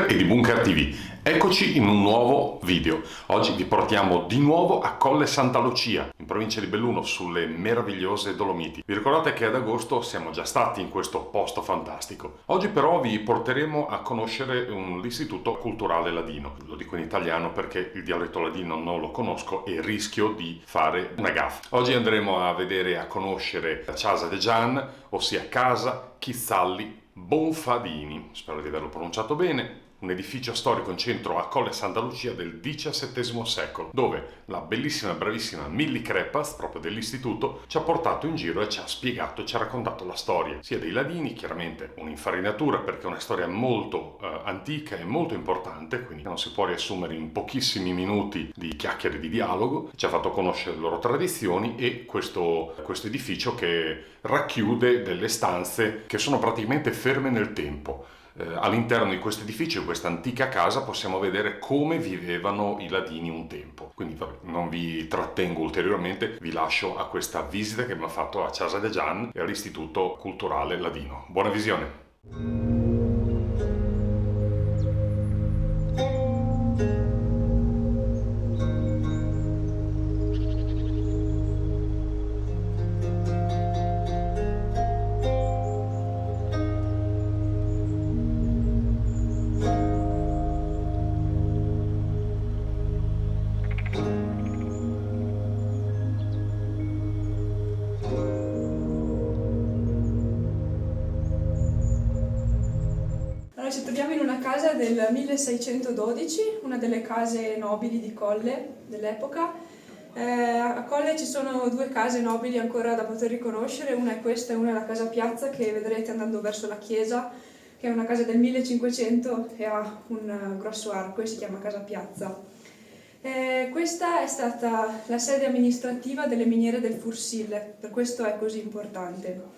Bunker e di Bunker TV. Eccoci in un nuovo video. Oggi vi portiamo di nuovo a Colle Santa Lucia, in provincia di Belluno, sulle meravigliose Dolomiti. Vi ricordate che ad agosto siamo già stati in questo posto fantastico. Oggi però vi porteremo a conoscere l'istituto culturale ladino. Lo dico in italiano perché il dialetto ladino non lo conosco e rischio di fare una gaffa. Oggi andremo a vedere e a conoscere la Casa de Gian, ossia Casa Chizzalli Bonfadini, spero di averlo pronunciato bene, un edificio storico in centro a Colle Santa Lucia del XVII secolo, dove la bellissima e bravissima Milly Crepas, proprio dell'istituto, ci ha portato in giro e ci ha spiegato e ci ha raccontato la storia, sia dei ladini, chiaramente un'infarinatura perché è una storia molto antica e molto importante, quindi non si può riassumere in pochissimi minuti di chiacchiere di dialogo, ci ha fatto conoscere le loro tradizioni e questo edificio che racchiude delle stanze che sono praticamente ferme nel tempo. All'interno di questo edificio, di questa antica casa, possiamo vedere come vivevano i ladini un tempo. Quindi non vi trattengo ulteriormente, vi lascio a questa visita che abbiamo fatto a Casa de Gian e all'Istituto Culturale Ladino. Buona visione! Allora, ci troviamo in una casa del 1612, una delle case nobili di Colle dell'epoca. A Colle ci sono due case nobili ancora da poter riconoscere, una è questa e una è la Casa Piazza che vedrete andando verso la chiesa, che è una casa del 1500 e ha un grosso arco e si chiama Casa Piazza. Questa è stata la sede amministrativa delle miniere del Fursile, per questo è così importante.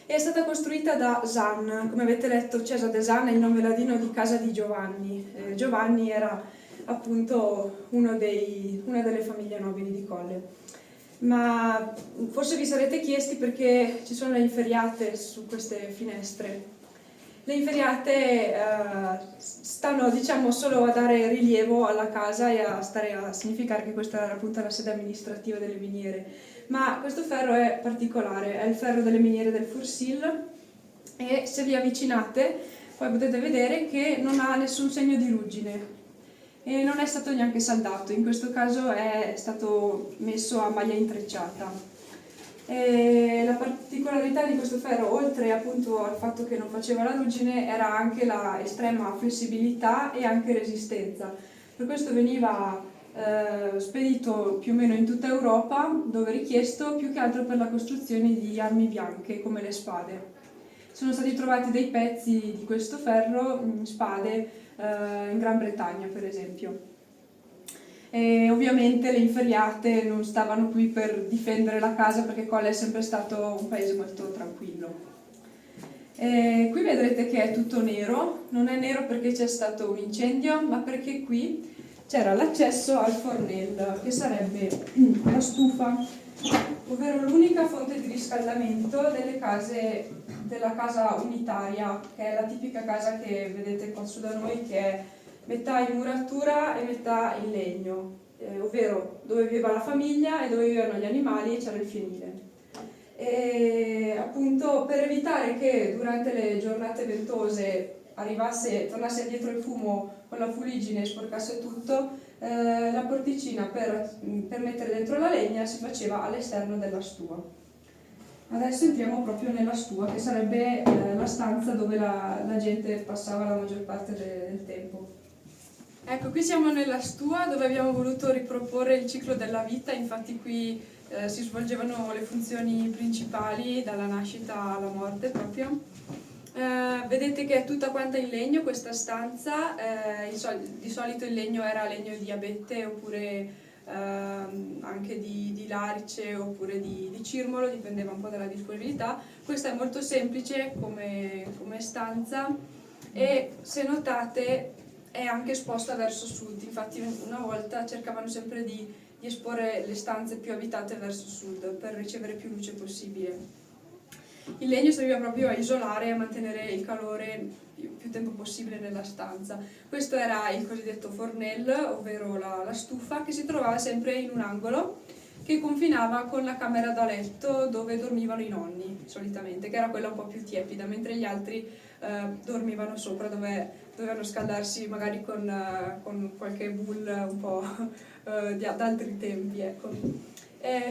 È stata costruita da Zan, come avete letto Casa de Zan è il nome ladino di casa di Giovanni. Giovanni era appunto una delle famiglie nobili di Colle. Ma forse vi sarete chiesti perché ci sono le inferriate su queste finestre. Le inferriate stanno diciamo solo a dare rilievo alla casa e a significare che questa era appunto la sede amministrativa delle miniere. Ma questo ferro è particolare, è il ferro delle miniere del Fursil e se vi avvicinate poi potete vedere che non ha nessun segno di ruggine e non è stato neanche saldato, in questo caso è stato messo a maglia intrecciata. E la particolarità di questo ferro, oltre appunto al fatto che non faceva la ruggine, era anche la estrema flessibilità e anche resistenza. Per questo veniva spedito più o meno in tutta Europa, dove richiesto, più che altro per la costruzione di armi bianche come le spade. Sono stati trovati dei pezzi di questo ferro, spade, in Gran Bretagna per esempio. E ovviamente le inferriate non stavano qui per difendere la casa perché Colle è sempre stato un paese molto tranquillo. Qui vedrete che è tutto nero, non è nero perché c'è stato un incendio, ma perché qui c'era l'accesso al fornello, che sarebbe la stufa, ovvero l'unica fonte di riscaldamento delle case della casa unitaria, che è la tipica casa che vedete qua su da noi, che è metà in muratura e metà in legno, ovvero dove viveva la famiglia e dove vivevano gli animali e c'era il fienile. E appunto per evitare che durante le giornate ventose tornasse dietro il fumo con la fuliggine e sporcasse tutto, la porticina per mettere dentro la legna si faceva all'esterno della stua. Adesso entriamo proprio nella stua, che sarebbe la stanza dove la gente passava la maggior parte del tempo. Ecco, qui siamo nella stua dove abbiamo voluto riproporre il ciclo della vita, infatti qui si svolgevano le funzioni principali dalla nascita alla morte proprio. Vedete che è tutta quanta in legno questa stanza, di solito il legno era legno di abete oppure anche di larice oppure di cirmolo, dipendeva un po' dalla disponibilità. Questa è molto semplice come stanza e se notate è anche esposta verso sud, infatti una volta cercavano sempre di esporre le stanze più abitate verso sud per ricevere più luce possibile. Il legno serviva proprio a isolare e a mantenere il calore più tempo possibile nella stanza. Questo era il cosiddetto fornel, ovvero la stufa, che si trovava sempre in un angolo che confinava con la camera da letto dove dormivano i nonni, solitamente, che era quella un po' più tiepida, mentre gli altri dormivano sopra, dove dovevano scaldarsi magari con qualche bull un po' da altri tempi, ecco.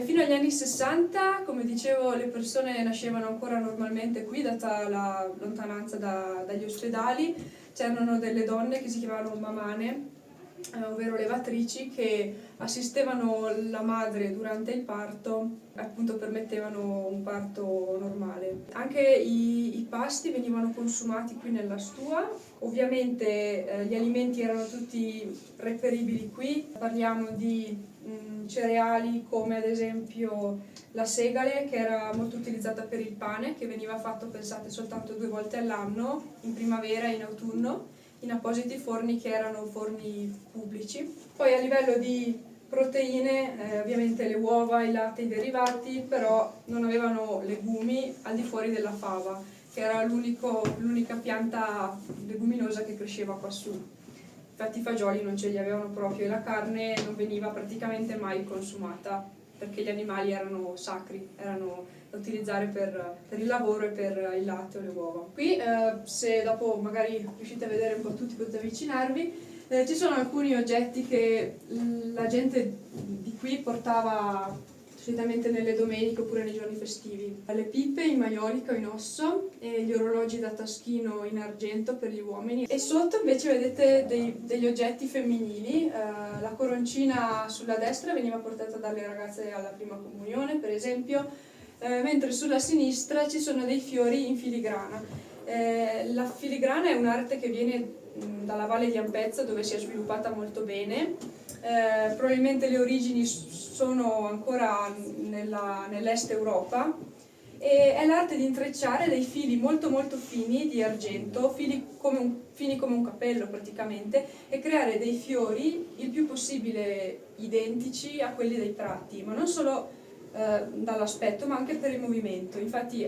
Fino agli anni 60, come dicevo, le persone nascevano ancora normalmente qui, data la lontananza dagli ospedali. C'erano delle donne che si chiamavano mamane, ovvero levatrici, che assistevano la madre durante il parto, appunto permettevano un parto normale. Anche i pasti venivano consumati qui nella stua, ovviamente gli alimenti erano tutti reperibili qui, parliamo di cereali come ad esempio la segale, che era molto utilizzata per il pane, che veniva fatto, pensate, soltanto 2 volte all'anno, in primavera e in autunno, in appositi forni che erano forni pubblici. Poi a livello di proteine, ovviamente le uova, il latte, i derivati, però non avevano legumi al di fuori della fava, che era l'unica pianta leguminosa che cresceva qua su. Infatti i fagioli non ce li avevano proprio e la carne non veniva praticamente mai consumata, perché gli animali erano sacri, erano da utilizzare per il lavoro e per il latte o le uova. Qui, se dopo magari riuscite a vedere un po' tutti, potete avvicinarvi, ci sono alcuni oggetti che la gente di qui portava solitamente nelle domeniche oppure nei giorni festivi. Le pipe in maiolica o in osso e gli orologi da taschino in argento per gli uomini. E sotto invece vedete degli oggetti femminili. La coroncina sulla destra veniva portata dalle ragazze alla prima comunione, per esempio, mentre sulla sinistra ci sono dei fiori in filigrana. La filigrana è un'arte che viene dalla Valle di Ampezzo, dove si è sviluppata molto bene. Probabilmente le origini sono ancora nell'est Europa, e è l'arte di intrecciare dei fili molto molto fini di argento, fini come un cappello praticamente, e creare dei fiori il più possibile identici a quelli dei tratti, ma non solo dall'aspetto, ma anche per il movimento. Infatti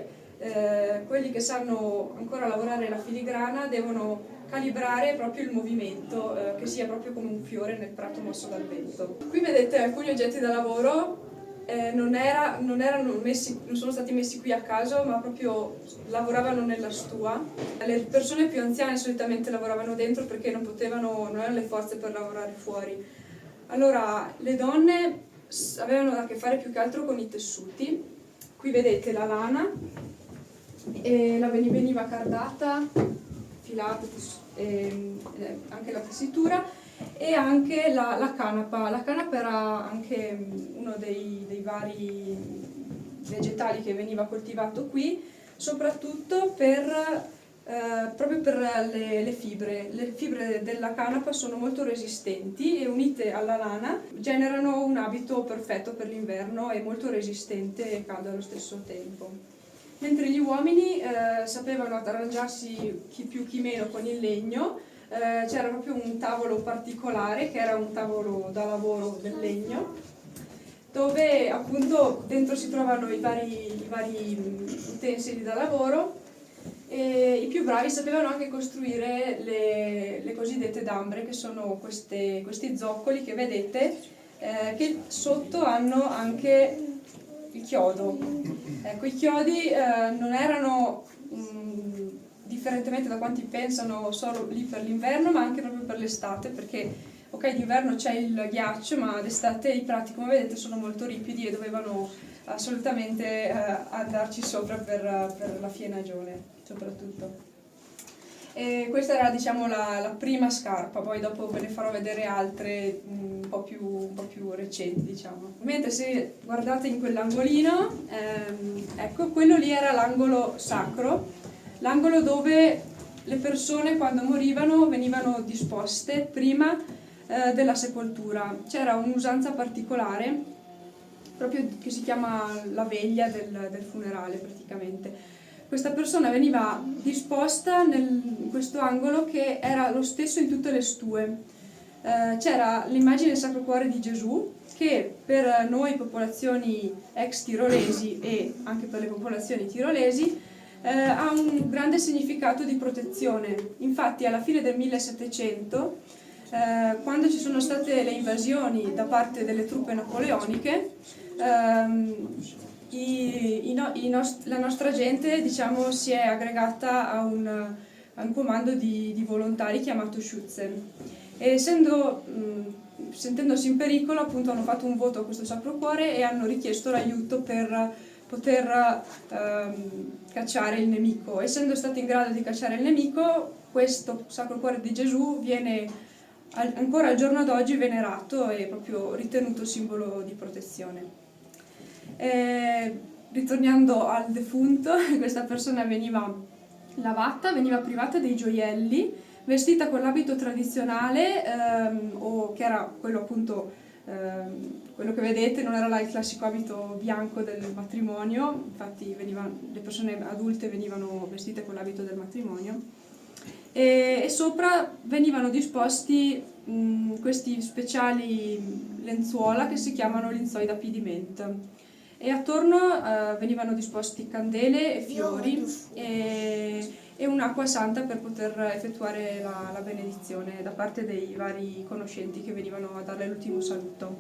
quelli che sanno ancora lavorare la filigrana devono calibrare proprio il movimento, che sia proprio come un fiore nel prato mosso dal vento. Qui vedete alcuni oggetti da lavoro, non sono stati messi qui a caso, ma proprio lavoravano nella stua. Le persone più anziane solitamente lavoravano dentro perché non avevano le forze per lavorare fuori. Allora, le donne avevano a che fare più che altro con i tessuti. Qui vedete la lana, e veniva cardata, filata, anche la tessitura, e anche la canapa. La canapa era anche uno dei vari vegetali che veniva coltivato qui, soprattutto proprio per le fibre. Le fibre della canapa sono molto resistenti e unite alla lana generano un abito perfetto per l'inverno e molto resistente e caldo allo stesso tempo. Mentre gli uomini sapevano arrangiarsi chi più chi meno con il legno. C'era proprio un tavolo particolare che era un tavolo da lavoro del legno, dove appunto dentro si trovano i vari utensili da lavoro, e i più bravi sapevano anche costruire le cosiddette dambre, che sono questi zoccoli che vedete, che sotto hanno anche il chiodo. Ecco, i chiodi non erano, differentemente da quanti pensano, solo lì per l'inverno, ma anche proprio per l'estate, perché ok, d'inverno c'è il ghiaccio, ma d'estate i prati, come vedete, sono molto ripidi e dovevano assolutamente andarci sopra per la fienagione, soprattutto. E questa era, diciamo, la prima scarpa, poi dopo ve ne farò vedere altre un po' più recenti, diciamo. Mentre se guardate in quell'angolino, ecco, quello lì era l'angolo sacro, l'angolo dove le persone quando morivano venivano disposte prima della sepoltura. C'era un'usanza particolare, proprio che si chiama la veglia del funerale praticamente. Questa persona veniva disposta in questo angolo che era lo stesso in tutte le stue. c'era l'immagine del Sacro Cuore di Gesù, che per noi popolazioni ex tirolesi e anche per le popolazioni tirolesi ha un grande significato di protezione. Infatti alla fine del 1700, quando ci sono state le invasioni da parte delle truppe napoleoniche, la nostra gente, diciamo, si è aggregata a un comando di volontari chiamato Schützen. E sentendosi in pericolo, appunto, hanno fatto un voto a questo Sacro Cuore e hanno richiesto l'aiuto per poter cacciare il nemico. Essendo stati in grado di cacciare il nemico, questo Sacro Cuore di Gesù viene ancora al giorno d'oggi venerato e proprio ritenuto simbolo di protezione. Ritornando al defunto, questa persona veniva lavata, veniva privata dei gioielli, vestita con l'abito tradizionale, o che era quello appunto, quello che vedete, non era il classico abito bianco del matrimonio, infatti le persone adulte venivano vestite con l'abito del matrimonio, e sopra venivano disposti questi speciali lenzuola che si chiamano linzoi d'apidimento. E attorno venivano disposti candele e fiori e un'acqua santa per poter effettuare la benedizione da parte dei vari conoscenti che venivano a darle l'ultimo saluto.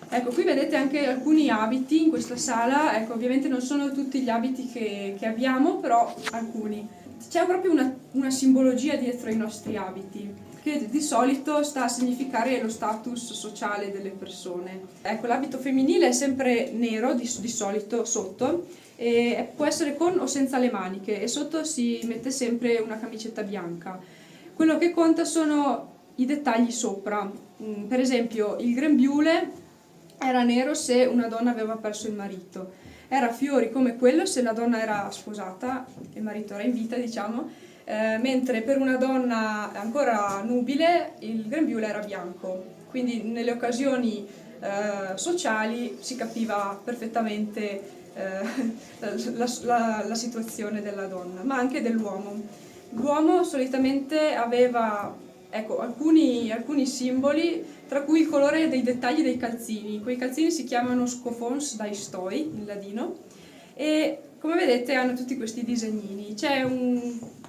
Ecco, qui vedete anche alcuni abiti in questa sala, ecco, ovviamente non sono tutti gli abiti che abbiamo, però alcuni. C'è proprio una simbologia dietro i nostri abiti, che di solito sta a significare lo status sociale delle persone. Ecco, l'abito femminile è sempre nero di solito sotto, e può essere con o senza le maniche, e sotto si mette sempre una camicetta bianca. Quello che conta sono i dettagli sopra. Per esempio, il grembiule era nero se una donna aveva perso il marito, era fiori come quello se la donna era sposata e il marito era in vita, diciamo. Mentre per una donna ancora nubile il grembiule era bianco, quindi nelle occasioni sociali si capiva perfettamente la situazione della donna, ma anche dell'uomo. L'uomo solitamente aveva, ecco, alcuni simboli, tra cui il colore dei dettagli dei calzini. Quei calzini si chiamano scofons dai stoi in ladino, e come vedete hanno tutti questi disegnini. C'è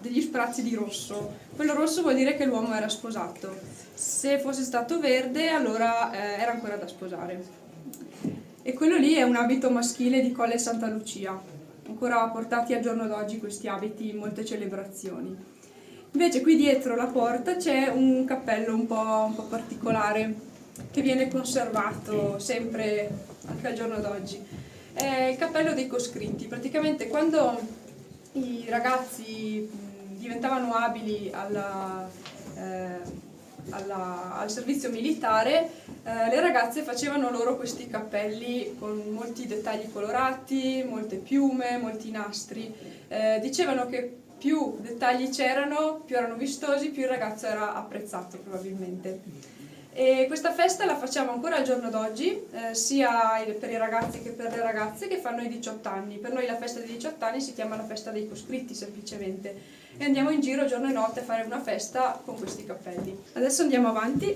degli sprazzi di rosso, quello rosso vuol dire che l'uomo era sposato, se fosse stato verde allora era ancora da sposare. E quello lì è un abito maschile di Colle Santa Lucia, ancora portati al giorno d'oggi questi abiti in molte celebrazioni. Invece qui dietro la porta c'è un cappello un po' particolare che viene conservato sempre anche al giorno d'oggi. È il cappello dei coscritti. Praticamente quando i ragazzi diventavano abili al servizio militare, le ragazze facevano loro questi cappelli con molti dettagli colorati, molte piume, molti nastri. Dicevano che più dettagli c'erano, più erano vistosi, più il ragazzo era apprezzato probabilmente. E questa festa la facciamo ancora al giorno d'oggi, sia per i ragazzi che per le ragazze che fanno i 18 anni. Per noi la festa dei 18 anni si chiama la festa dei coscritti semplicemente, e andiamo in giro giorno e notte a fare una festa con questi cappelli. Adesso andiamo avanti.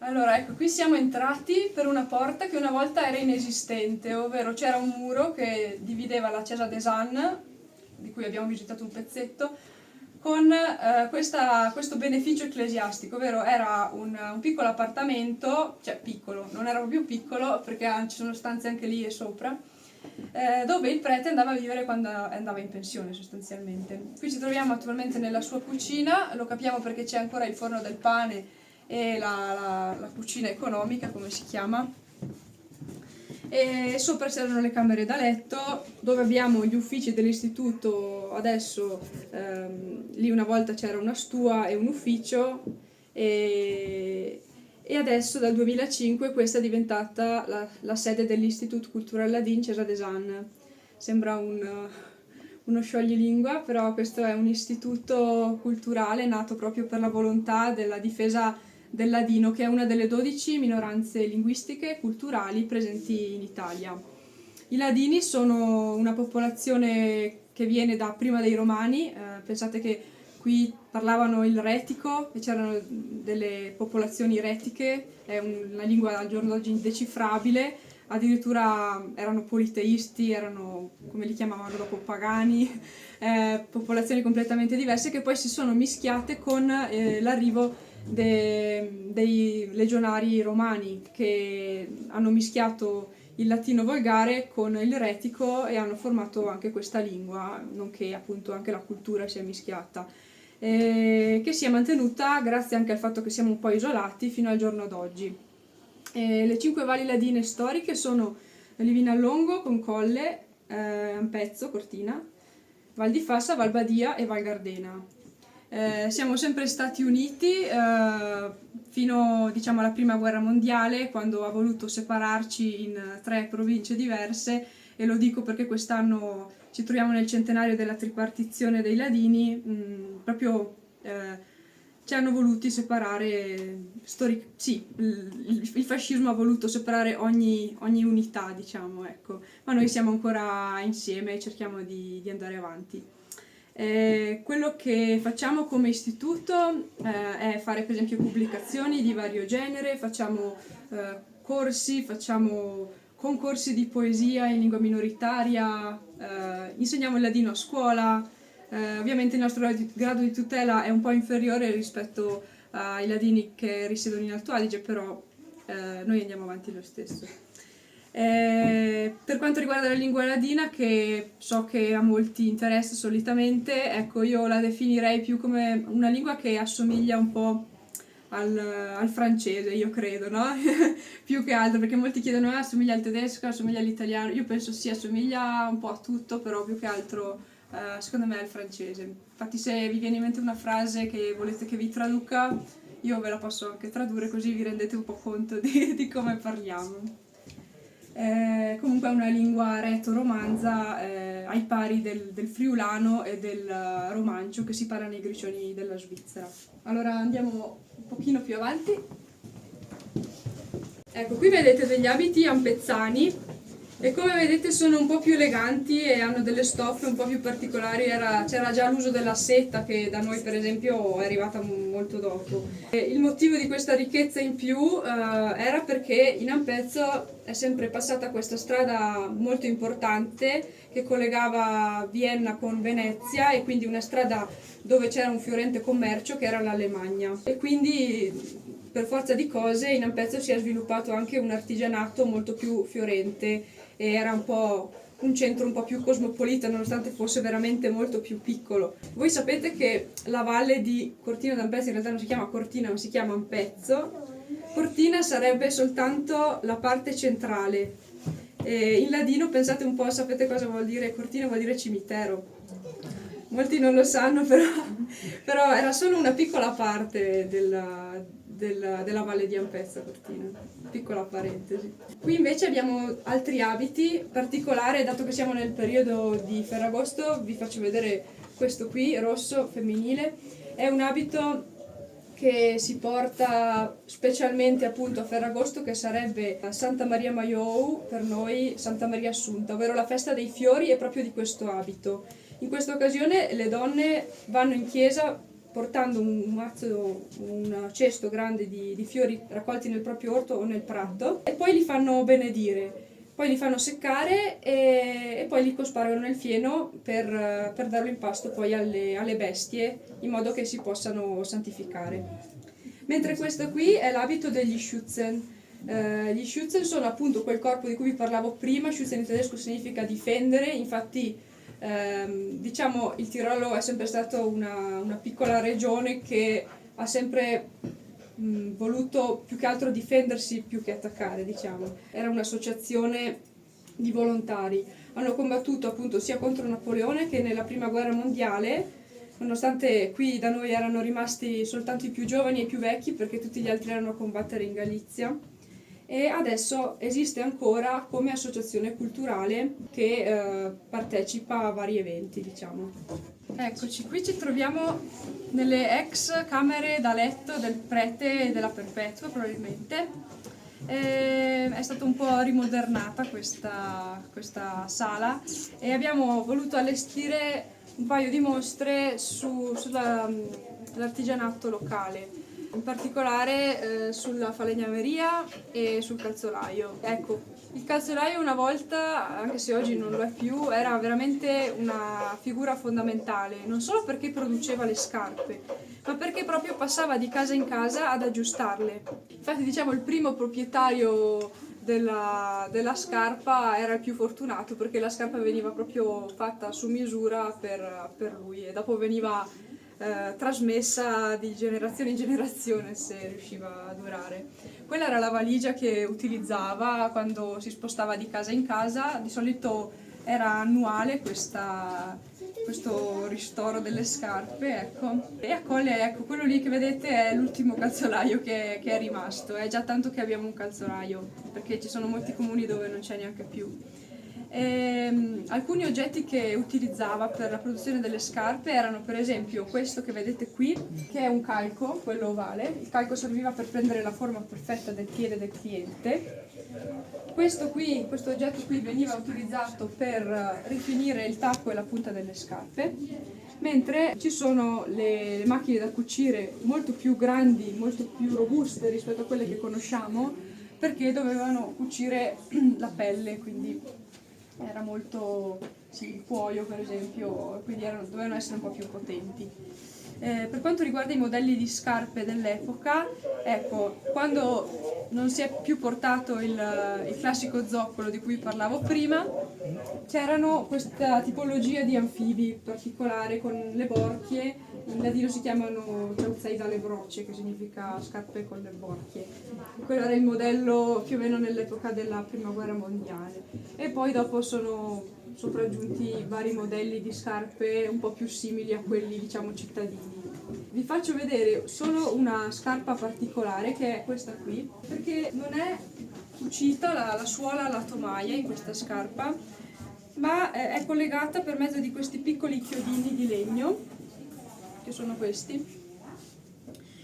Allora, ecco, qui siamo entrati per una porta che una volta era inesistente, ovvero c'era un muro che divideva la Chiesa des Annes, di cui abbiamo visitato un pezzetto, con questo beneficio ecclesiastico, ovvero era un piccolo appartamento, cioè piccolo, non era proprio piccolo perché ci sono stanze anche lì e sopra, dove il prete andava a vivere quando andava in pensione sostanzialmente. Qui ci troviamo attualmente nella sua cucina, lo capiamo perché c'è ancora il forno del pane e la cucina economica, come si chiama. E sopra c'erano le camere da letto, dove abbiamo gli uffici dell'istituto. Adesso lì una volta c'era una stua e un ufficio, e adesso dal 2005 questa è diventata la sede dell'Institut Culturel Ladin Chiesa des Annes. Sembra uno scioglilingua, però questo è un istituto culturale nato proprio per la volontà della difesa del ladino, che è una delle 12 minoranze linguistiche e culturali presenti in Italia. I ladini sono una popolazione che viene da prima dei romani, pensate che Qui parlavano il retico e c'erano delle popolazioni retiche, è una lingua al giorno d'oggi indecifrabile, addirittura erano politeisti, erano, come li chiamavano dopo, pagani, popolazioni completamente diverse che poi si sono mischiate con l'arrivo dei legionari romani, che hanno mischiato il latino volgare con il retico e hanno formato anche questa lingua, nonché appunto anche la cultura si è mischiata, che si è mantenuta grazie anche al fatto che siamo un po' isolati fino al giorno d'oggi. Le 5 valli ladine storiche sono Livinallongo con Colle, Ampezzo, Cortina, Val di Fassa, Val Badia e Val Gardena. Siamo sempre stati uniti fino, diciamo, alla prima guerra mondiale, quando ha voluto separarci in 3 province diverse, e lo dico perché quest'anno ci troviamo nel centenario della tripartizione dei Ladini, proprio ci hanno voluti separare, sì, il fascismo ha voluto separare ogni unità, diciamo, ecco, ma noi siamo ancora insieme e cerchiamo di andare avanti. Quello che facciamo come istituto è fare per esempio pubblicazioni di vario genere, facciamo corsi, facciamo concorsi di poesia in lingua minoritaria, insegniamo il ladino a scuola. Ovviamente il nostro grado di tutela è un po' inferiore rispetto ai ladini che risiedono in Alto Adige, però noi andiamo avanti lo stesso. Per quanto riguarda la lingua ladina, che so che a molti interessa solitamente, ecco, io la definirei più come una lingua che assomiglia un po' al francese, io credo, no? Più che altro, perché molti chiedono assomiglia al tedesco, assomiglia all'italiano. Io penso sì, assomiglia un po' a tutto, però più che altro secondo me è il francese. Infatti se vi viene in mente una frase che volete che vi traduca, io ve la posso anche tradurre, così vi rendete un po' conto di come parliamo. Comunque è una lingua reto-romanza ai pari del friulano e del romancio che si parla nei gricioni della Svizzera. Allora andiamo un pochino più avanti. Ecco, qui vedete degli abiti ampezzani e come vedete sono un po' più eleganti e hanno delle stoffe un po' più particolari. C'era già l'uso della seta, che da noi per esempio è arrivata molto dopo. Il motivo di questa ricchezza in più era perché in Ampezzo è sempre passata questa strada molto importante che collegava Vienna con Venezia, e quindi una strada dove c'era un fiorente commercio che era l'Alemagna, e quindi per forza di cose in Ampezzo si è sviluppato anche un artigianato molto più fiorente e era un po' un centro un po' più cosmopolita, nonostante fosse veramente molto più piccolo. Voi sapete che la valle di Cortina d'Ampezzo in realtà non si chiama Cortina, ma si chiama Ampezzo. Cortina sarebbe soltanto la parte centrale. In ladino, pensate un po', sapete cosa vuol dire Cortina? Vuol dire cimitero. Molti non lo sanno, però era solo una piccola parte della valle di Ampezzo, Cortina, piccola parentesi. Qui invece abbiamo altri abiti particolari, dato che siamo nel periodo di Ferragosto vi faccio vedere questo qui, rosso, femminile. È un abito che si porta specialmente appunto a Ferragosto, che sarebbe Santa Maria Maiou, per noi Santa Maria Assunta, ovvero la festa dei fiori è proprio di questo abito. In questa occasione le donne vanno in chiesa portando un cesto grande di fiori raccolti nel proprio orto o nel prato, e poi li fanno benedire, poi li fanno seccare e poi li cospargono nel fieno per darlo in pasto poi alle bestie, in modo che si possano santificare. Mentre questo qui è l'abito degli Schützen. Gli Schützen sono appunto quel corpo di cui vi parlavo prima. Schützen in tedesco significa difendere, infatti diciamo il Tirolo è sempre stata una piccola regione che ha sempre voluto più che altro difendersi più che attaccare, diciamo. Era un'associazione di volontari. Hanno combattuto appunto sia contro Napoleone che nella prima guerra mondiale, nonostante qui da noi erano rimasti soltanto i più giovani e i più vecchi, perché tutti gli altri erano a combattere in Galizia. E adesso esiste ancora come associazione culturale che partecipa a vari eventi, diciamo. Eccoci, qui ci troviamo nelle ex camere da letto del prete e della Perpetua, probabilmente. È stata un po' rimodernata questa sala e abbiamo voluto allestire un paio di mostre sull'artigianato locale, in particolare sulla falegnameria e sul calzolaio. Ecco, il calzolaio una volta, anche se oggi non lo è più, era veramente una figura fondamentale, non solo perché produceva le scarpe, ma perché proprio passava di casa in casa ad aggiustarle. Infatti, diciamo, il primo proprietario della scarpa era il più fortunato, perché la scarpa veniva proprio fatta su misura per lui e dopo veniva trasmessa di generazione in generazione se riusciva a durare. Quella era la valigia che utilizzava quando si spostava di casa in casa, di solito era annuale questo ristoro delle scarpe, ecco. E a Colle, ecco, quello lì che vedete è l'ultimo calzolaio che è rimasto, è già tanto che abbiamo un calzolaio, perché ci sono molti comuni dove non c'è neanche più. Alcuni oggetti che utilizzava per la produzione delle scarpe erano per esempio questo che vedete qui, che è un calco, quello ovale. Il calco serviva per prendere la forma perfetta del piede del cliente. Questo oggetto qui veniva utilizzato per rifinire il tacco e la punta delle scarpe, mentre ci sono le macchine da cucire molto più grandi, molto più robuste rispetto a quelle che conosciamo, perché dovevano cucire la pelle, quindi era molto, sì, il cuoio per esempio, quindi dovevano essere un po' più potenti. Per quanto riguarda i modelli di scarpe dell'epoca, ecco, quando non si è più portato il classico zoccolo di cui parlavo prima, c'erano questa tipologia di anfibi particolare con le borchie, in latino si chiamano chauzzai dalle brocce, che significa scarpe con le borchie. Quello era il modello più o meno nell'epoca della Prima Guerra Mondiale. E poi dopo sono sopraggiunti vari modelli di scarpe un po' più simili a quelli, diciamo, cittadini. Vi faccio vedere solo una scarpa particolare, che è questa qui, perché non è cucita la suola alla tomaia in questa scarpa, ma è collegata per mezzo di questi piccoli chiodini di legno, che sono questi,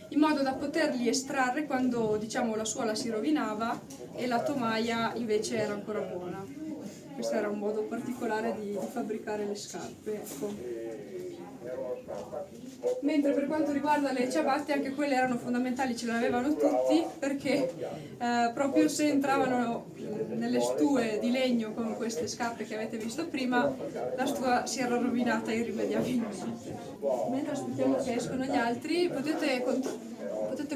in modo da poterli estrarre quando, diciamo, la suola si rovinava e la tomaia invece era ancora buona. Questo era un modo particolare di fabbricare le scarpe, ecco. Mentre per quanto riguarda le ciabatte, anche quelle erano fondamentali, ce le avevano tutti, perché proprio se entravano nelle stue di legno con queste scarpe che avete visto prima, la stua si era rovinata irrimediabilmente. Mentre aspettiamo che escono gli altri, potete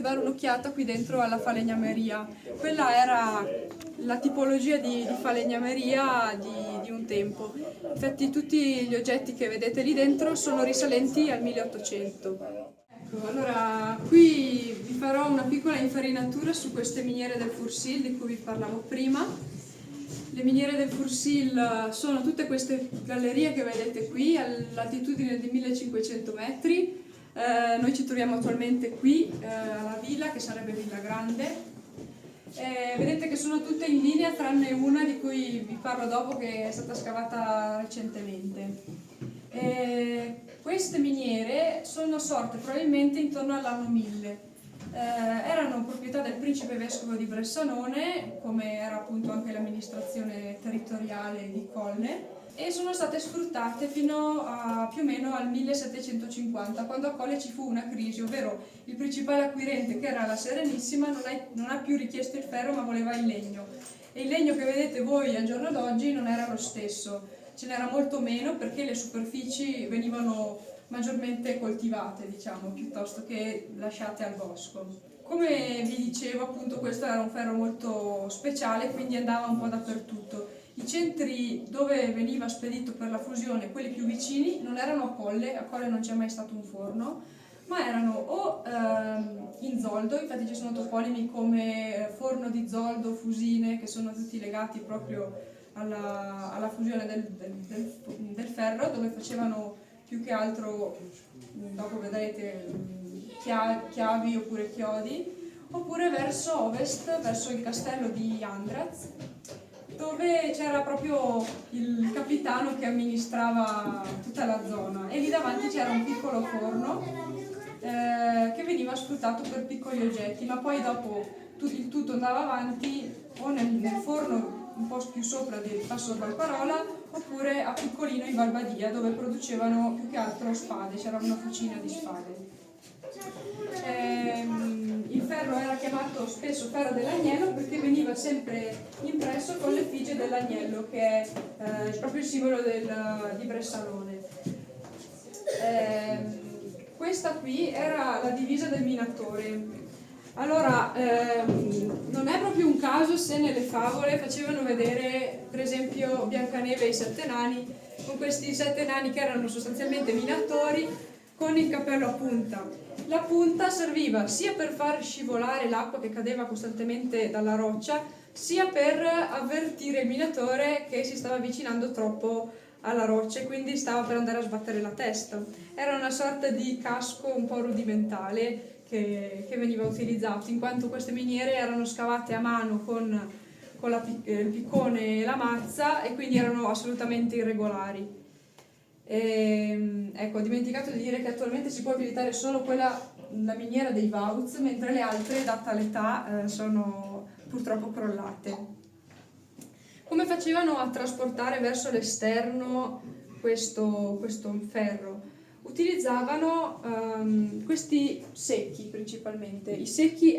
dare un'occhiata qui dentro alla falegnameria. Quella era la tipologia di falegnameria di un tempo. Infatti tutti gli oggetti che vedete lì dentro sono risalenti al 1800. Ecco, allora qui vi farò una piccola infarinatura su queste miniere del Fursil di cui vi parlavo prima. Le miniere del Fursil sono tutte queste gallerie che vedete qui, all'altitudine di 1500 metri. Noi ci troviamo attualmente qui alla villa, che sarebbe Villa Grande. Vedete che sono tutte in linea tranne una di cui vi parlo dopo, che è stata scavata recentemente. Queste miniere sono sorte probabilmente intorno all'anno 1000. Erano proprietà del principe vescovo di Bressanone, come era appunto anche l'amministrazione territoriale di Colle, e sono state sfruttate fino a più o meno al 1750, quando a Colle ci fu una crisi, ovvero il principale acquirente, che era la Serenissima, non ha più richiesto il ferro ma voleva il legno. E il legno che vedete voi al giorno d'oggi non era lo stesso, ce n'era molto meno perché le superfici venivano maggiormente coltivate, diciamo, piuttosto che lasciate al bosco. Come vi dicevo, appunto, questo era un ferro molto speciale, quindi andava un po' dappertutto. I centri dove veniva spedito per la fusione, quelli più vicini, non erano a Colle non c'è mai stato un forno, ma erano o in Zoldo, infatti ci sono toponimi come Forno di Zoldo, Fusine, che sono tutti legati proprio alla fusione del ferro, dove facevano più che altro, dopo vedrete, chiavi oppure chiodi, oppure verso ovest, verso il castello di Andraz, dove c'era proprio il capitano che amministrava tutta la zona, e lì davanti c'era un piccolo forno che veniva sfruttato per piccoli oggetti, ma poi dopo il tutto andava avanti o nel forno un po' più sopra del Passo Valparola, oppure a Piccolino in Valbadia, dove producevano più che altro spade, c'era una fucina di spade. Il ferro era chiamato spesso ferro dell'agnello perché veniva sempre impresso con l'effigie dell'agnello, che è proprio il simbolo di Bressalone. Questa qui era la divisa del minatore. Allora, non è proprio un caso se nelle favole facevano vedere, per esempio, Biancaneve e i sette nani, con questi sette nani che erano sostanzialmente minatori con il cappello a punta. La punta serviva sia per far scivolare l'acqua che cadeva costantemente dalla roccia, sia per avvertire il minatore che si stava avvicinando troppo alla roccia e quindi stava per andare a sbattere la testa. Era una sorta di casco un po' rudimentale che veniva utilizzato, in quanto queste miniere erano scavate a mano con il piccone e la mazza e quindi erano assolutamente irregolari. Ecco, ho dimenticato di dire che attualmente si può visitare solo la miniera dei Vauz, mentre le altre, data l'età, sono purtroppo crollate. Come facevano a trasportare verso l'esterno questo ferro? Utilizzavano questi secchi principalmente. I secchi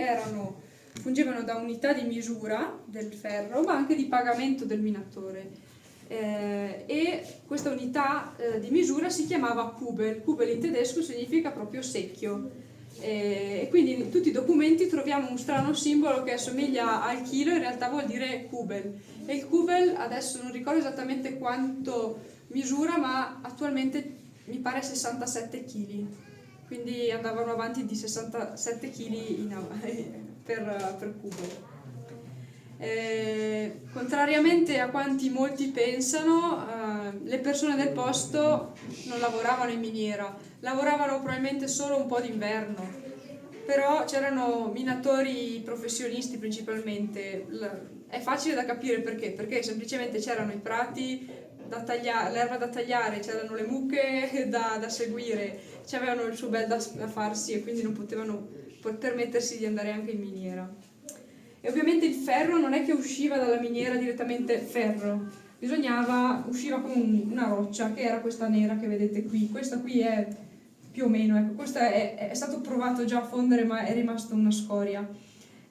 fungevano da unità di misura del ferro, ma anche di pagamento del minatore. E questa unità di misura si chiamava Kubel. Kubel in tedesco significa proprio secchio. E quindi in tutti i documenti troviamo un strano simbolo che assomiglia al chilo, in realtà vuol dire Kubel. E il Kubel adesso non ricordo esattamente quanto misura, ma attualmente mi pare 67 kg, quindi andavano avanti di 67 kg per cubo. Contrariamente a quanti molti pensano, le persone del posto non lavoravano in miniera, lavoravano probabilmente solo un po' d'inverno, però c'erano minatori professionisti principalmente. È facile da capire perché semplicemente c'erano i prati l'erba da tagliare, c'erano le mucche da seguire, c'avevano il suo bel da farsi e quindi non potevano permettersi di andare anche in miniera. E ovviamente il ferro non è che usciva dalla miniera direttamente ferro, usciva come una roccia, che era questa nera che vedete qui. Questa qui è più o meno, ecco, questo è stato provato già a fondere, ma è rimasto una scoria.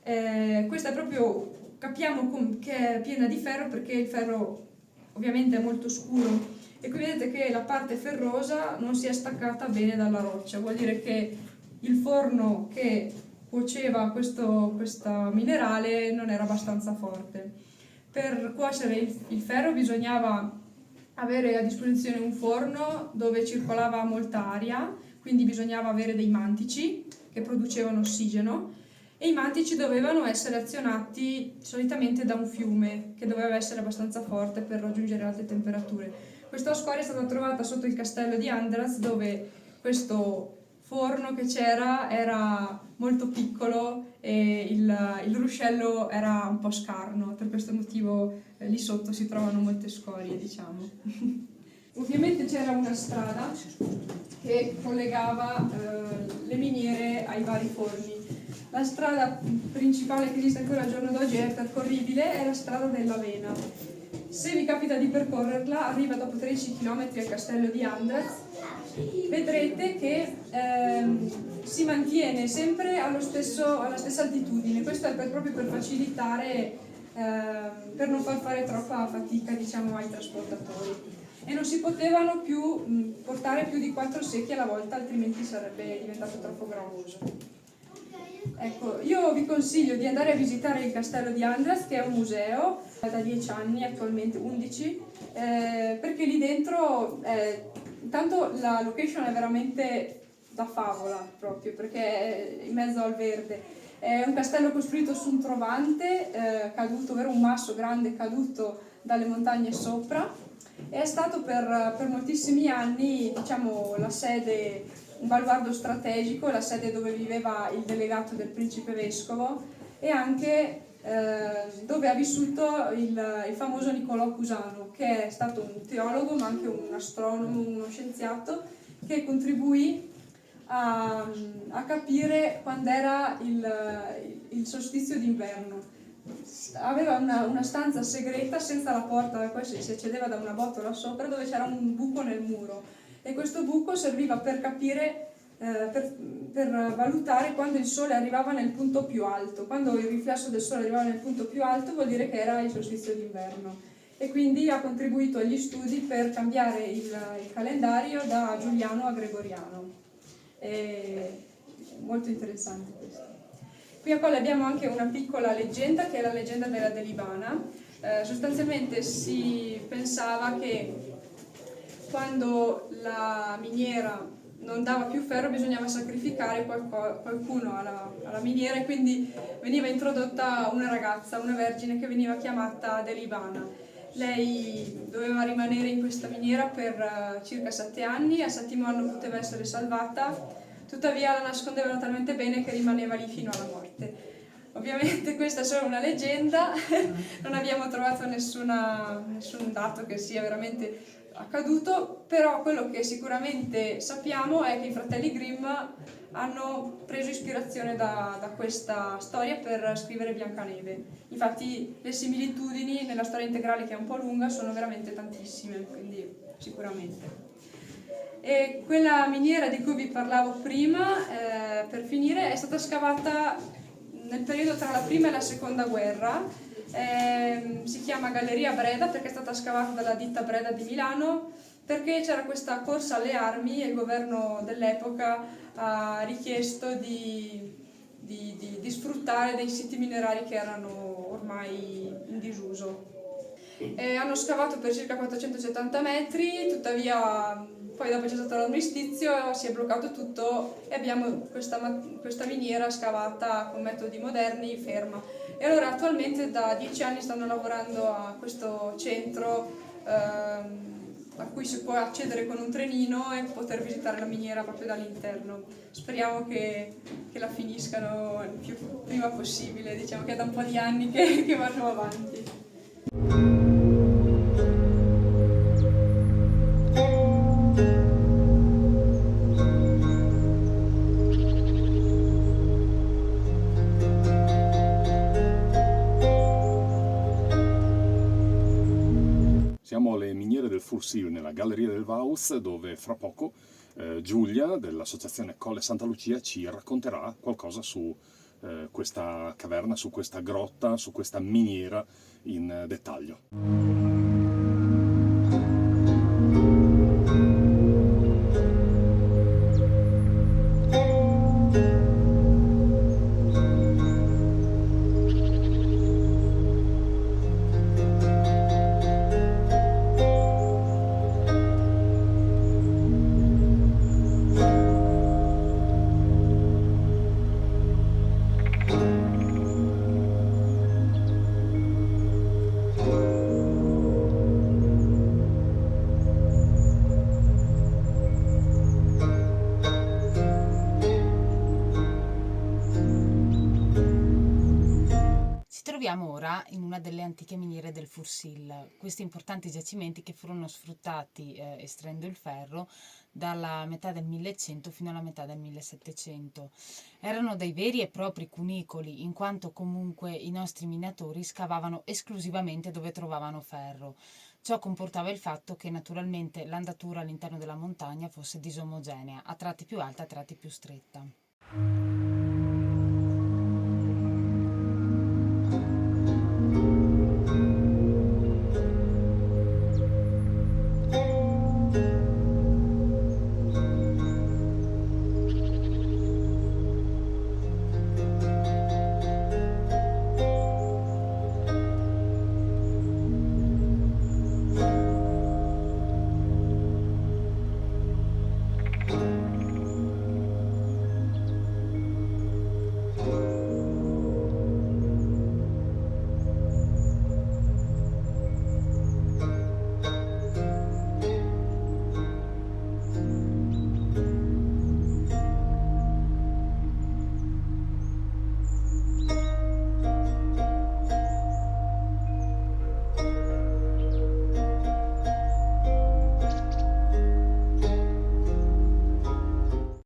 Questa è proprio, capiamo che è piena di ferro perché il ferro ovviamente è molto scuro e qui vedete che la parte ferrosa non si è staccata bene dalla roccia, vuol dire che il forno che cuoceva questa minerale non era abbastanza forte. Per cuocere il ferro bisognava avere a disposizione un forno dove circolava molta aria, quindi bisognava avere dei mantici che producevano ossigeno e i mantici dovevano essere azionati solitamente da un fiume che doveva essere abbastanza forte per raggiungere alte temperature. Questa scoria è stata trovata sotto il castello di Andraz, dove questo forno che c'era era molto piccolo e il ruscello era un po' scarno, per questo motivo lì sotto si trovano molte scorie, diciamo. Ovviamente c'era una strada che collegava le miniere ai vari forni. La strada principale che esiste ancora al giorno d'oggi è percorribile, è la strada dell'Avena. Se vi capita di percorrerla, arriva dopo 13 km al castello di Andraz, vedrete che si mantiene sempre alla stessa altitudine. Questo è proprio per facilitare, per non far fare troppa fatica, diciamo, ai trasportatori. E non si potevano più portare più di 4 secchi alla volta, altrimenti sarebbe diventato troppo gravoso. Ecco, io vi consiglio di andare a visitare il castello di Andraz, che è un museo da 10 anni, attualmente 11, perché lì dentro, intanto la location è veramente da favola proprio, perché è in mezzo al verde. È un castello costruito su un trovante caduto, ovvero un masso grande caduto dalle montagne sopra, e è stato per moltissimi anni, diciamo, la sede, un baluardo strategico, la sede dove viveva il delegato del principe vescovo e anche dove ha vissuto il famoso Niccolò Cusano, che è stato un teologo ma anche un astronomo, uno scienziato che contribuì a capire quando era il solstizio d'inverno. Aveva una stanza segreta senza la porta, dalla quale si accedeva da una botola sopra, dove c'era un buco nel muro, e questo buco serviva per capire, per valutare quando il sole arrivava nel punto più alto. Quando il riflesso del sole arrivava nel punto più alto vuol dire che era il solstizio d'inverno, e quindi ha contribuito agli studi per cambiare il calendario da giuliano a gregoriano. È molto interessante questo. Qui a Colle abbiamo anche una piccola leggenda, che è la leggenda della Delibana. Sostanzialmente si pensava che quando la miniera non dava più ferro bisognava sacrificare qualcuno alla miniera, e quindi veniva introdotta una ragazza, una vergine, che veniva chiamata Delibana. Lei doveva rimanere in questa miniera per circa 7 anni, al 7° anno poteva essere salvata, tuttavia la nascondevano talmente bene che rimaneva lì fino alla morte. Ovviamente questa è solo una leggenda, non abbiamo trovato nessun dato che sia veramente accaduto, però quello che sicuramente sappiamo è che i fratelli Grimm hanno preso ispirazione da questa storia per scrivere Biancaneve. Infatti le similitudini nella storia integrale, che è un po' lunga, sono veramente tantissime, quindi sicuramente. E quella miniera di cui vi parlavo prima, per finire, è stata scavata nel periodo tra la prima e la seconda guerra. Si chiama Galleria Breda perché è stata scavata dalla ditta Breda di Milano, perché c'era questa corsa alle armi e il governo dell'epoca ha richiesto di sfruttare dei siti minerari che erano ormai in disuso. Hanno scavato per circa 470 metri, tuttavia poi dopo c'è stato l'armistizio, si è bloccato tutto e abbiamo questa miniera scavata con metodi moderni, ferma. E allora attualmente da 10 anni stanno lavorando a questo centro a cui si può accedere con un trenino e poter visitare la miniera proprio dall'interno. Speriamo che la finiscano il più prima possibile, diciamo che è da un po' di anni che vanno avanti. Siamo alle miniere del Fursil, nella Galleria del Vauz, dove fra poco Giulia dell'associazione Colle Santa Lucia ci racconterà qualcosa su questa caverna, su questa grotta, su questa miniera in dettaglio. Ci troviamo ora in una delle antiche miniere del Fursil, questi importanti giacimenti che furono sfruttati estraendo il ferro dalla metà del 1100 fino alla metà del 1700. Erano dei veri e propri cunicoli, in quanto comunque i nostri minatori scavavano esclusivamente dove trovavano ferro. Ciò comportava il fatto che naturalmente l'andatura all'interno della montagna fosse disomogenea, a tratti più alta, a tratti più stretta.